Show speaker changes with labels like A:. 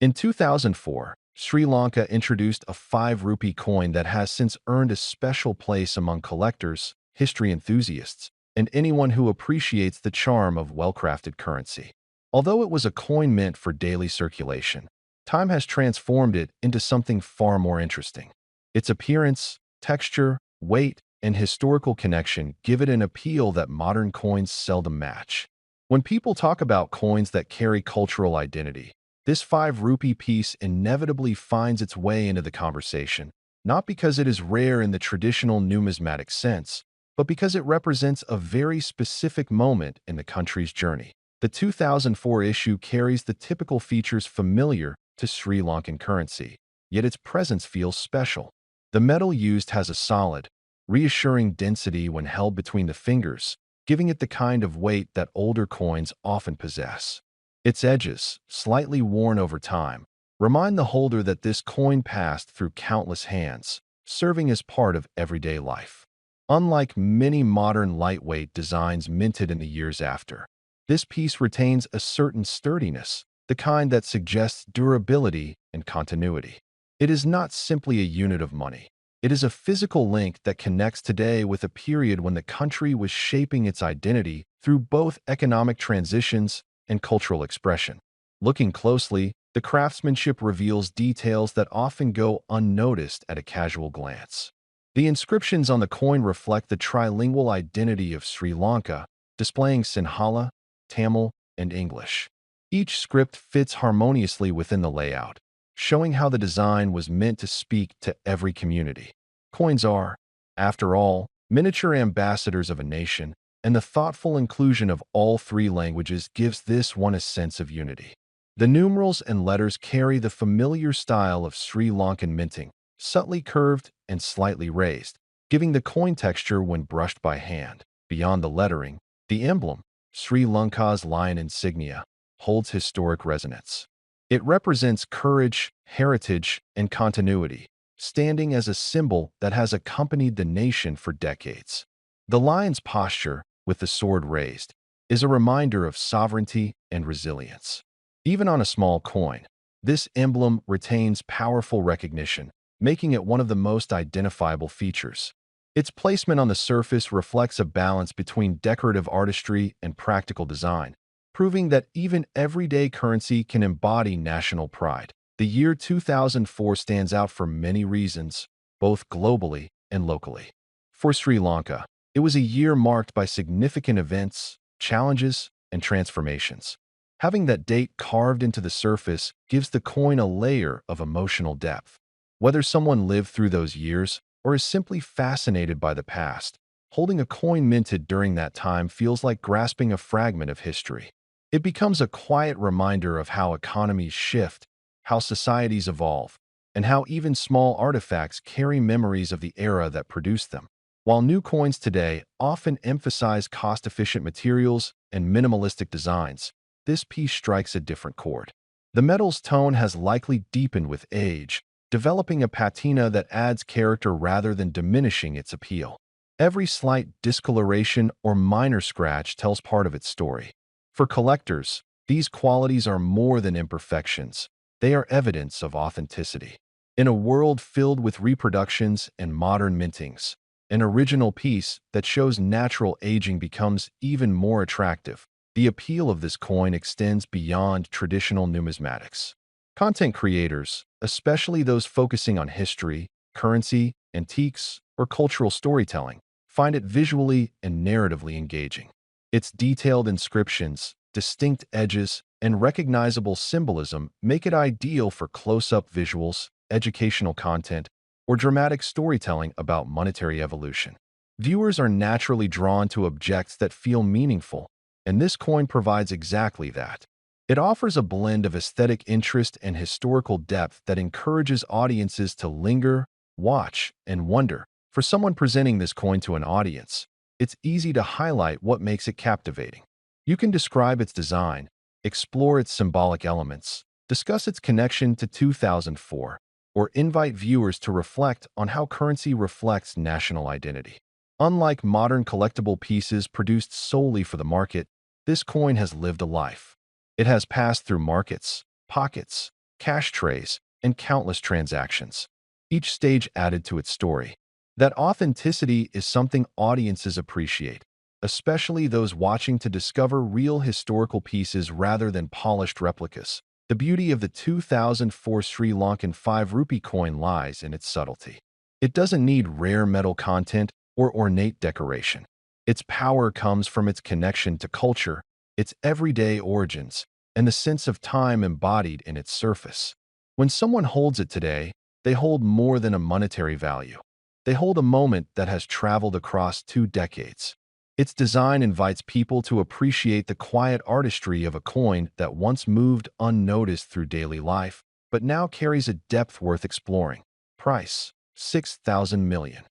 A: In 2004, Sri Lanka introduced a 5 rupee coin that has since earned a special place among collectors, history enthusiasts, and anyone who appreciates the charm of well-crafted currency. Although it was a coin meant for daily circulation, time has transformed it into something far more interesting. Its appearance, texture, weight, and historical connection give it an appeal that modern coins seldom match. When people talk about coins that carry cultural identity, this 5 rupee piece inevitably finds its way into the conversation, not because it is rare in the traditional numismatic sense, but because it represents a very specific moment in the country's journey. The 2004 issue carries the typical features familiar to Sri Lankan currency, yet its presence feels special. The metal used has a solid, reassuring density when held between the fingers, giving it the kind of weight that older coins often possess. Its edges, slightly worn over time, remind the holder that this coin passed through countless hands, serving as part of everyday life. Unlike many modern lightweight designs minted in the years after, this piece retains a certain sturdiness, the kind that suggests durability and continuity. It is not simply a unit of money. It is a physical link that connects today with a period when the country was shaping its identity through both economic transitions and cultural expression. Looking closely, the craftsmanship reveals details that often go unnoticed at a casual glance. The inscriptions on the coin reflect the trilingual identity of Sri Lanka, displaying Sinhala, Tamil, and English. Each script fits harmoniously within the layout, showing how the design was meant to speak to every community. Coins are, after all, miniature ambassadors of a nation, and the thoughtful inclusion of all 3 languages gives this one a sense of unity. The numerals and letters carry the familiar style of Sri Lankan minting, subtly curved and slightly raised, giving the coin texture when brushed by hand. Beyond the lettering, the emblem, Sri Lanka's lion insignia, holds historic resonance. It represents courage, heritage, and continuity, standing as a symbol that has accompanied the nation for decades. The lion's posture, with the sword raised, is a reminder of sovereignty and resilience. Even on a small coin, this emblem retains powerful recognition, making it one of the most identifiable features. Its placement on the surface reflects a balance between decorative artistry and practical design, proving that even everyday currency can embody national pride. The year 2004 stands out for many reasons, both globally and locally. For Sri Lanka, it was a year marked by significant events, challenges, and transformations. Having that date carved into the surface gives the coin a layer of emotional depth. Whether someone lived through those years or is simply fascinated by the past, holding a coin minted during that time feels like grasping a fragment of history. It becomes a quiet reminder of how economies shift, how societies evolve, and how even small artifacts carry memories of the era that produced them. While new coins today often emphasize cost-efficient materials and minimalistic designs, this piece strikes a different chord. The metal's tone has likely deepened with age, developing a patina that adds character rather than diminishing its appeal. Every slight discoloration or minor scratch tells part of its story. For collectors, these qualities are more than imperfections. They are evidence of authenticity. In a world filled with reproductions and modern mintings, an original piece that shows natural aging becomes even more attractive. The appeal of this coin extends beyond traditional numismatics. Content creators, especially those focusing on history, currency, antiques, or cultural storytelling, find it visually and narratively engaging. Its detailed inscriptions, distinct edges, and recognizable symbolism make it ideal for close-up visuals, educational content, or dramatic storytelling about monetary evolution. Viewers are naturally drawn to objects that feel meaningful, and this coin provides exactly that. It offers a blend of aesthetic interest and historical depth that encourages audiences to linger, watch, and wonder. For someone presenting this coin to an audience, it's easy to highlight what makes it captivating. You can describe its design, explore its symbolic elements, discuss its connection to 2004, or invite viewers to reflect on how currency reflects national identity. Unlike modern collectible pieces produced solely for the market, this coin has lived a life. It has passed through markets, pockets, cash trays, and countless transactions. Each stage added to its story. That authenticity is something audiences appreciate, especially those watching to discover real historical pieces rather than polished replicas. The beauty of the 2004 Sri Lankan 5 rupee coin lies in its subtlety. It doesn't need rare metal content or ornate decoration. Its power comes from its connection to culture, its everyday origins, and the sense of time embodied in its surface. When someone holds it today, they hold more than a monetary value. They hold a moment that has traveled across 2 decades. Its design invites people to appreciate the quiet artistry of a coin that once moved unnoticed through daily life, but now carries a depth worth exploring. Price: 6,000 million.